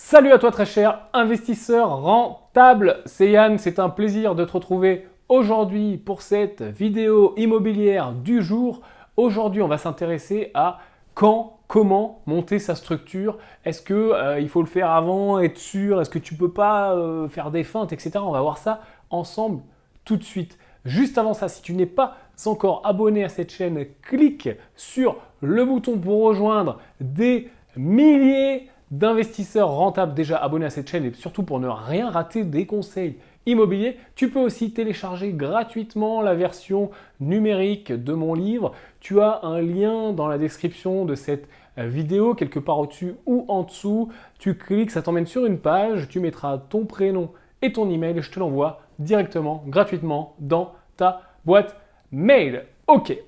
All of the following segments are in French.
Salut à toi très cher investisseur rentable, c'est Yann, c'est un plaisir de te retrouver aujourd'hui pour cette vidéo immobilière du jour. Aujourd'hui on va s'intéresser à comment monter sa structure. Est-ce que il faut le faire avant, être sûr, est-ce que tu peux pas faire des feintes, etc. On va voir ça ensemble tout de suite. Juste avant ça, si tu n'es pas encore abonné à cette chaîne, clique sur le bouton pour rejoindre des milliers d'investisseurs rentables déjà abonnés à cette chaîne et surtout pour ne rien rater des conseils immobiliers. Tu peux aussi télécharger gratuitement la version numérique de mon livre. Tu as un lien dans la description de cette vidéo, quelque part au-dessus ou en dessous. Tu cliques, ça t'emmène sur une page, tu mettras ton prénom et ton email et je te l'envoie directement, gratuitement dans ta boîte mail. Ok,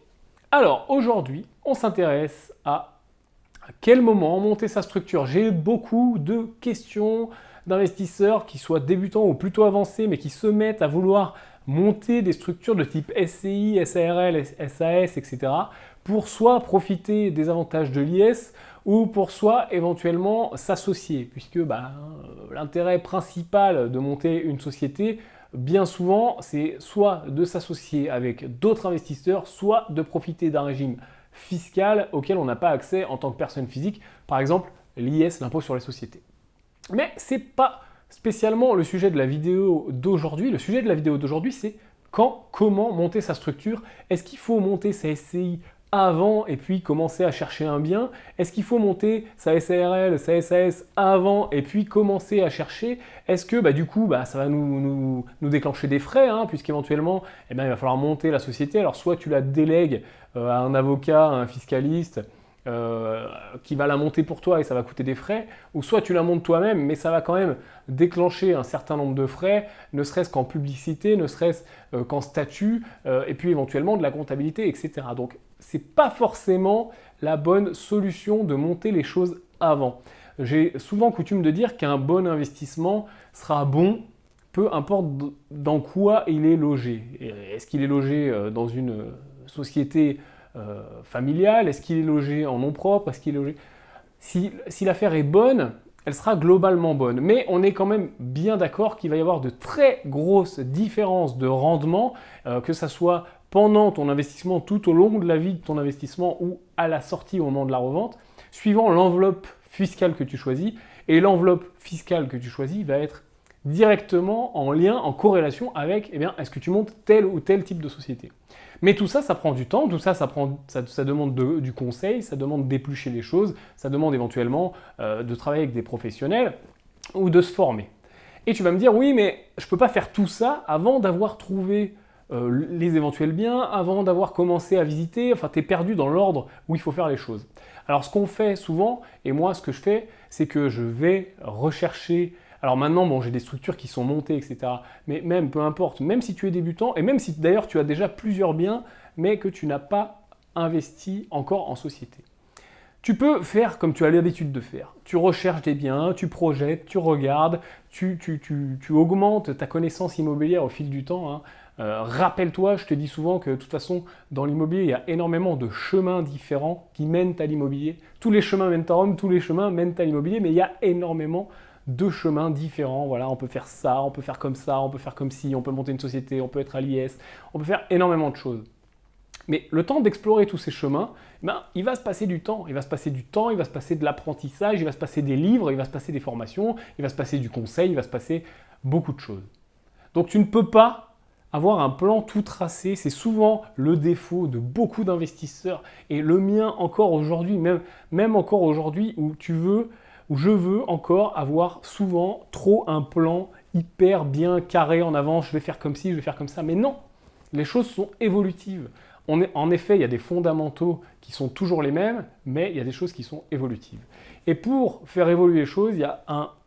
alors aujourd'hui, on s'intéresse à quel moment monter sa structure. J'ai beaucoup de questions d'investisseurs qui soient débutants ou plutôt avancés, mais qui se mettent à vouloir monter des structures de type SCI, SARL, SAS, etc. pour soit profiter des avantages de l'IS ou pour soit éventuellement s'associer, puisque l'intérêt principal de monter une société, bien souvent, c'est soit de s'associer avec d'autres investisseurs, soit de profiter d'un régime fiscal auquel on n'a pas accès en tant que personne physique, par exemple l'IS, l'impôt sur les sociétés. Mais ce n'est pas spécialement le sujet de la vidéo d'aujourd'hui. Le sujet de la vidéo d'aujourd'hui, c'est comment monter sa structure. Est-ce qu'il faut monter sa SCI avant et puis commencer à chercher un bien? Est-ce qu'il faut monter sa SARL, sa SAS avant et puis commencer à chercher? Est-ce que du coup ça va nous déclencher des frais, puisqu'éventuellement il va falloir monter la société. Alors soit tu la délègues à un avocat, à un fiscaliste qui va la monter pour toi et ça va coûter des frais, ou soit tu la montes toi-même, mais ça va quand même déclencher un certain nombre de frais, ne serait-ce qu'en publicité, ne serait-ce qu'en statut, et puis éventuellement de la comptabilité, etc. Donc c'est pas forcément la bonne solution de monter les choses avant. J'ai souvent coutume de dire qu'un bon investissement sera bon, peu importe dans quoi il est logé. Est-ce qu'il est logé dans une société familiale? Est-ce qu'il est logé en nom propre? Est-ce qu'il est logé... Si l'affaire est bonne, elle sera globalement bonne. Mais on est quand même bien d'accord qu'il va y avoir de très grosses différences de rendement, que ça soit pendant ton investissement, tout au long de la vie de ton investissement ou à la sortie au moment de la revente, suivant l'enveloppe fiscale que tu choisis. Et l'enveloppe fiscale que tu choisis va être directement en lien, en corrélation avec est-ce que tu montes tel ou tel type de société. Mais tout ça, ça prend du temps, tout ça, ça demande du conseil, ça demande d'éplucher les choses, ça demande éventuellement de travailler avec des professionnels ou de se former. Et tu vas me dire, oui, mais je ne peux pas faire tout ça avant d'avoir trouvé les éventuels biens, avant d'avoir commencé à visiter, enfin, tu es perdu dans l'ordre où il faut faire les choses. Alors, ce qu'on fait souvent, et moi, ce que je fais, c'est que je vais rechercher. Alors maintenant, j'ai des structures qui sont montées, etc. Mais même, peu importe, même si tu es débutant, et même si d'ailleurs tu as déjà plusieurs biens, mais que tu n'as pas investi encore en société. Tu peux faire comme tu as l'habitude de faire. Tu recherches des biens, tu projettes, tu regardes, tu augmentes ta connaissance immobilière au fil du temps. Rappelle-toi, je te dis souvent que de toute façon, dans l'immobilier, il y a énormément de chemins différents qui mènent à l'immobilier. Tous les chemins mènent à Rome, tous les chemins mènent à l'immobilier, mais il y a énormément de chemins différents. Voilà, on peut faire ça, on peut faire comme ça, on peut faire comme ci, on peut monter une société, on peut être à l'IS, on peut faire énormément de choses. Mais le temps d'explorer tous ces chemins, il va se passer du temps. Il va se passer du temps, il va se passer de l'apprentissage, il va se passer des livres, il va se passer des formations, il va se passer du conseil, il va se passer beaucoup de choses. Donc tu ne peux pas avoir un plan tout tracé. C'est souvent le défaut de beaucoup d'investisseurs et le mien encore aujourd'hui, même encore aujourd'hui où je veux encore avoir souvent trop un plan hyper bien carré en avant, je vais faire comme ci, je vais faire comme ça. Mais non, les choses sont évolutives. En effet, il y a des fondamentaux qui sont toujours les mêmes, mais il y a des choses qui sont évolutives. Et pour faire évoluer les choses, il y a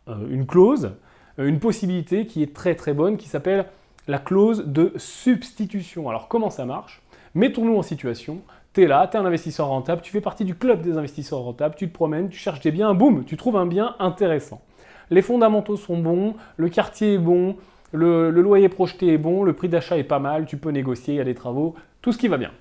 une clause, une possibilité qui est très très bonne, qui s'appelle la clause de substitution. Alors comment ça marche? Mettons-nous en situation. Tu es là, tu es un investisseur rentable, tu fais partie du club des investisseurs rentables, tu te promènes, tu cherches des biens, boum, tu trouves un bien intéressant. Les fondamentaux sont bons, le quartier est bon, le loyer projeté est bon, le prix d'achat est pas mal, tu peux négocier, il y a des travaux, tout ce qui va bien.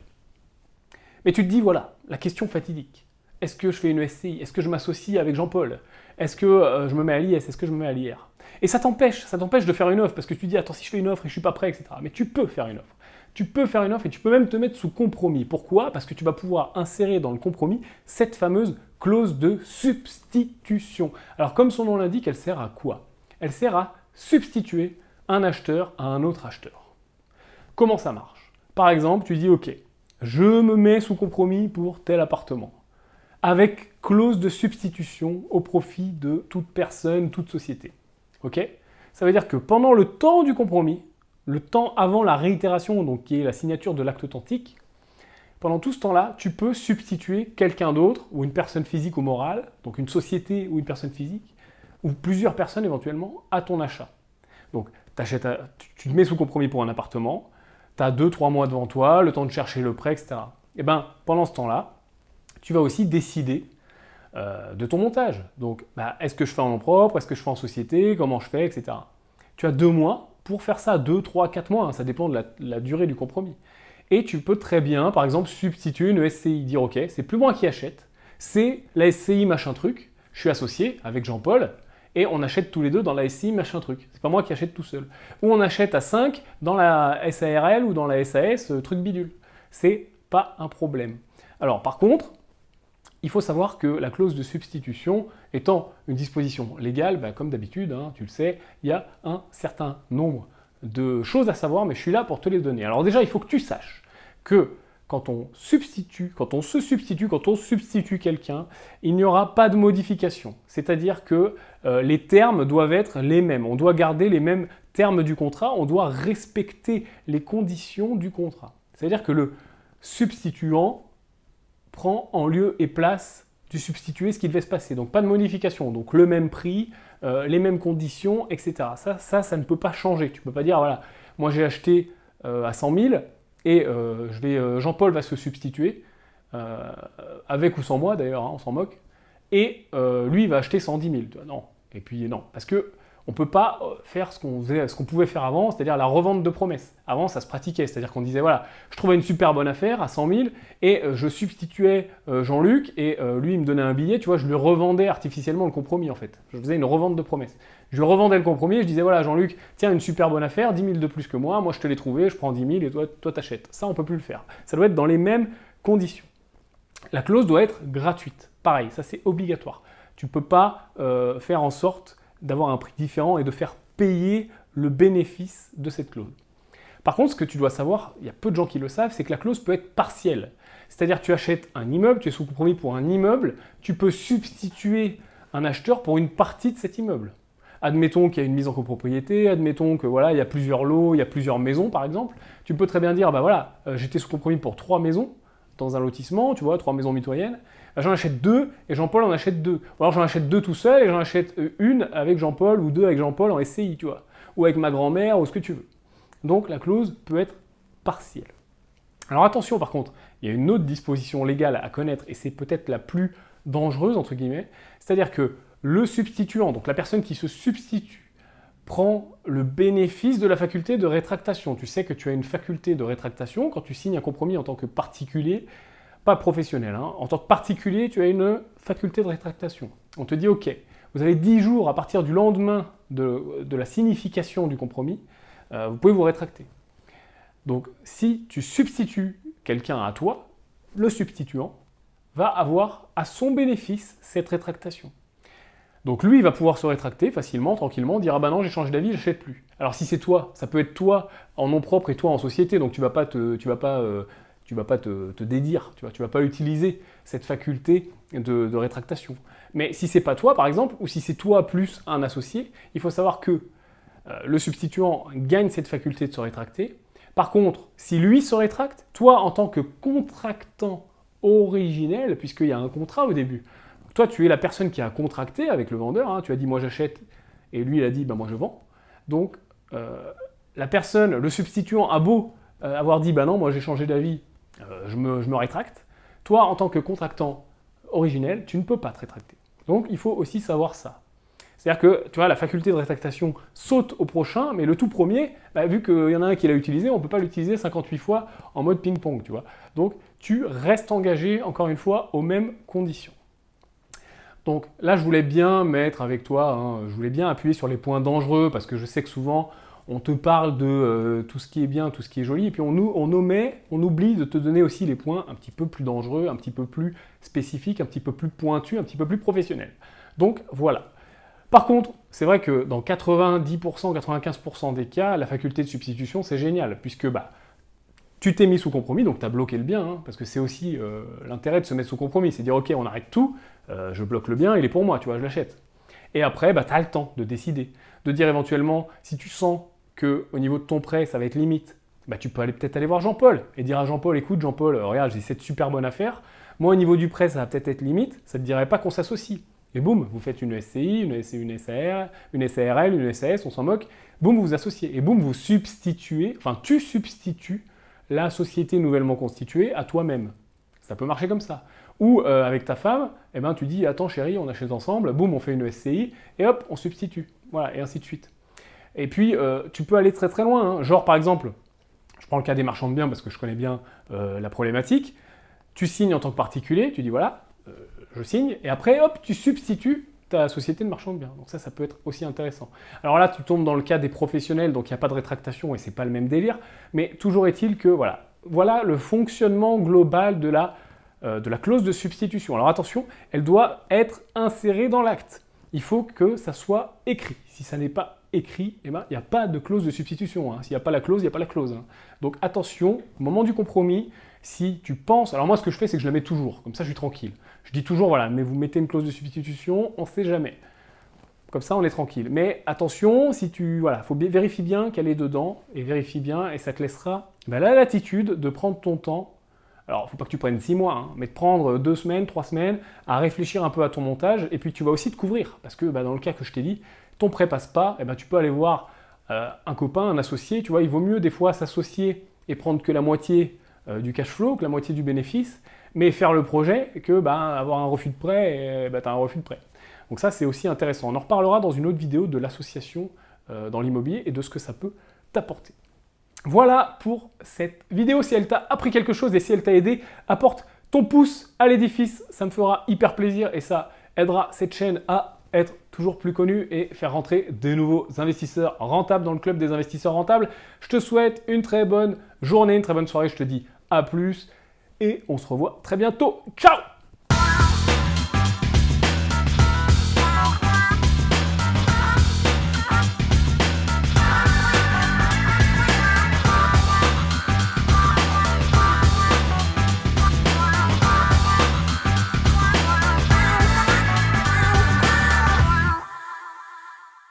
Mais tu te dis, voilà, la question fatidique. Est-ce que je fais une SCI? Est-ce que je m'associe avec Jean-Paul? Est-ce que je me mets à l'IS? Est-ce que je me mets à l'IR? Et ça t'empêche de faire une offre, parce que tu dis, attends, si je fais une offre et je suis pas prêt, etc. Mais tu peux faire une offre. Tu peux faire une offre et tu peux même te mettre sous compromis. Pourquoi? Parce que tu vas pouvoir insérer dans le compromis cette fameuse clause de substitution. Alors comme son nom l'indique, elle sert à quoi? Elle sert à substituer un acheteur à un autre acheteur. Comment ça marche? Par exemple, tu dis, ok, je me mets sous compromis pour tel appartement, avec clause de substitution au profit de toute personne, toute société. Ok? Ça veut dire que pendant le temps du compromis, le temps avant la réitération, donc qui est la signature de l'acte authentique, pendant tout ce temps-là, tu peux substituer quelqu'un d'autre, ou une personne physique ou morale, donc une société ou une personne physique, ou plusieurs personnes éventuellement, à ton achat. Donc tu te mets sous compromis pour un appartement, tu as 2-3 mois devant toi, le temps de chercher le prêt, etc. Et bien, pendant ce temps-là, tu vas aussi décider de ton montage. Donc, est-ce que je fais en nom propre, est-ce que je fais en société, comment je fais, etc. Tu as 2 mois pour faire ça, 2, 3, 4 mois, hein, ça dépend de la durée du compromis. Et tu peux très bien, par exemple, substituer une SCI, dire ok, c'est plus moi qui achète, c'est la SCI machin truc, je suis associé avec Jean-Paul, et on achète tous les deux dans la SCI machin truc. C'est pas moi qui achète tout seul. Ou on achète à 5 dans la SARL ou dans la SAS truc bidule. C'est pas un problème. Alors par contre, il faut savoir que la clause de substitution étant une disposition légale, comme d'habitude, hein, tu le sais, il y a un certain nombre de choses à savoir, mais je suis là pour te les donner. Alors déjà, il faut que tu saches que quand on se substitue quelqu'un, il n'y aura pas de modification. C'est-à-dire que les termes doivent être les mêmes. On doit garder les mêmes termes du contrat, on doit respecter les conditions du contrat. C'est-à-dire que le substituant prend en lieu et place du substitué ce qui devait se passer. Donc pas de modification, donc le même prix, les mêmes conditions, etc. Ça ne peut pas changer. Tu ne peux pas dire, voilà, moi j'ai acheté à 100 000 et Jean-Paul va se substituer, avec ou sans moi d'ailleurs, hein, on s'en moque, et lui il va acheter 110 000. Non, et puis non, parce que on ne peut pas faire ce qu'on pouvait faire avant, c'est-à-dire la revente de promesses. Avant, ça se pratiquait, c'est-à-dire qu'on disait, voilà, je trouvais une super bonne affaire à 100 000 et je substituais Jean-Luc et lui, il me donnait un billet, tu vois, je lui revendais artificiellement le compromis, en fait. Je faisais une revente de promesses. Je lui revendais le compromis et je disais, voilà, Jean-Luc, tiens, une super bonne affaire, 10 000 de plus que moi je te l'ai trouvé, je prends 10 000 et toi t'achètes. Ça, on ne peut plus le faire. Ça doit être dans les mêmes conditions. La clause doit être gratuite. Pareil, ça c'est obligatoire. Tu ne peux pas faire en sorte d'avoir un prix différent et de faire payer le bénéfice de cette clause. Par contre, ce que tu dois savoir, il y a peu de gens qui le savent, c'est que la clause peut être partielle. C'est-à-dire que tu achètes un immeuble, tu es sous compromis pour un immeuble, tu peux substituer un acheteur pour une partie de cet immeuble. Admettons qu'il y a une mise en copropriété, admettons que voilà, il y a plusieurs lots, il y a plusieurs maisons par exemple. Tu peux très bien dire, j'étais sous compromis pour 3 maisons dans un lotissement, tu vois, 3 maisons mitoyennes. J'en achète 2 et Jean-Paul en achète 2. Ou alors j'en achète 2 tout seul et j'en achète une avec Jean-Paul ou 2 avec Jean-Paul en SCI, tu vois. Ou avec ma grand-mère ou ce que tu veux. Donc la clause peut être partielle. Alors attention par contre, il y a une autre disposition légale à connaître et c'est peut-être la plus dangereuse entre guillemets. C'est-à-dire que le substituant, donc la personne qui se substitue, prend le bénéfice de la faculté de rétractation. Tu sais que tu as une faculté de rétractation quand tu signes un compromis en tant que particulier, pas professionnel. Hein. En tant que particulier, tu as une faculté de rétractation. On te dit, ok, vous avez 10 jours à partir du lendemain de la signification du compromis, vous pouvez vous rétracter. Donc, si tu substitues quelqu'un à toi, le substituant va avoir à son bénéfice cette rétractation. Donc lui, il va pouvoir se rétracter facilement, tranquillement, dire « Ah ben non, j'ai changé d'avis, j'achète plus ». Alors si c'est toi, ça peut être toi en nom propre et toi en société, donc tu vas pas te dédire, tu vas pas utiliser cette faculté de rétractation. Mais si c'est pas toi, par exemple, ou si c'est toi plus un associé, il faut savoir que le substituant gagne cette faculté de se rétracter. Par contre, si lui se rétracte, toi, en tant que contractant originel, puisqu'il y a un contrat au début, toi, tu es la personne qui a contracté avec le vendeur, hein, tu as dit « moi j'achète » et lui il a dit « moi je vends ». Donc, la personne, le substituant a beau avoir dit « non, moi j'ai changé d'avis, je me rétracte », toi, en tant que contractant originel, tu ne peux pas te rétracter. Donc, il faut aussi savoir ça. C'est-à-dire que, tu vois, la faculté de rétractation saute au prochain, mais le tout premier, vu qu'il y en a un qui l'a utilisé, on ne peut pas l'utiliser 58 fois en mode ping-pong, tu vois. Donc, tu restes engagé, encore une fois, aux mêmes conditions. Donc là, je voulais bien mettre avec toi, hein, je voulais bien appuyer sur les points dangereux, parce que je sais que souvent, on te parle de tout ce qui est bien, tout ce qui est joli, et puis on oublie de te donner aussi les points un petit peu plus dangereux, un petit peu plus spécifiques, un petit peu plus pointus, un petit peu plus professionnels. Donc voilà. Par contre, c'est vrai que dans 90%, 95% des cas, la faculté de substitution, c'est génial, puisque tu t'es mis sous compromis, donc tu as bloqué le bien, hein, parce que c'est aussi l'intérêt de se mettre sous compromis, c'est dire ok, on arrête tout, je bloque le bien, il est pour moi, tu vois, je l'achète. Et après, tu as le temps de décider, de dire éventuellement, si tu sens qu'au niveau de ton prêt, ça va être limite, tu peux peut-être aller voir Jean-Paul et dire à Jean-Paul, écoute Jean-Paul, regarde, j'ai cette super bonne affaire, moi au niveau du prêt, ça va peut-être être limite, ça ne te dirait pas qu'on s'associe. Et boum, vous faites une SCI, une SAR, une SARL, une SAS, on s'en moque, boum, vous vous associez. Et boum, vous substituez, enfin tu substitues la société nouvellement constituée à toi-même. Ça peut marcher comme ça. Ou avec ta femme, tu dis, attends chérie, on achète ensemble, boum, on fait une SCI, et hop, on substitue. Voilà, et ainsi de suite. Et puis, tu peux aller très très loin. Hein. Genre, par exemple, je prends le cas des marchands de biens parce que je connais bien la problématique. Tu signes en tant que particulier, tu dis voilà, je signe, et après, hop, tu substitues ta société de marchand de biens. Donc ça peut être aussi intéressant. Alors là, tu tombes dans le cas des professionnels, donc il n'y a pas de rétractation et c'est pas le même délire, mais toujours est-il que voilà le fonctionnement global de la clause de substitution. Alors attention, elle doit être insérée dans l'acte. Il faut que ça soit écrit. Si ça n'est pas écrit, il n'y a pas de clause de substitution. Hein. S'il n'y a pas la clause, il n'y a pas la clause. Hein. Donc attention, au moment du compromis, si tu penses... Alors moi, ce que je fais, c'est que je la mets toujours. Comme ça, je suis tranquille. Je dis toujours, voilà, mais vous mettez une clause de substitution, on ne sait jamais. Comme ça, on est tranquille. Mais attention, si faut vérifier bien qu'elle est dedans, et vérifie bien, et ça te laissera la latitude de prendre ton temps. Alors, il ne faut pas que tu prennes 6 mois, hein, mais de prendre 2 semaines, 3 semaines, à réfléchir un peu à ton montage, et puis tu vas aussi te couvrir. Parce que dans le cas que je t'ai dit, ton prêt passe pas, tu peux aller voir un copain, un associé, tu vois, il vaut mieux des fois s'associer et prendre que la moitié du cash flow, que la moitié du bénéfice, mais faire le projet que avoir un refus de prêt, et tu as un refus de prêt. Donc ça, c'est aussi intéressant. On en reparlera dans une autre vidéo de l'association dans l'immobilier et de ce que ça peut t'apporter. Voilà pour cette vidéo. Si elle t'a appris quelque chose et si elle t'a aidé, apporte ton pouce à l'édifice. Ça me fera hyper plaisir et ça aidera cette chaîne à être toujours plus connue et faire rentrer de nouveaux investisseurs rentables dans le club des investisseurs rentables. Je te souhaite une très bonne journée, une très bonne soirée. Je te dis à plus et on se revoit très bientôt. Ciao!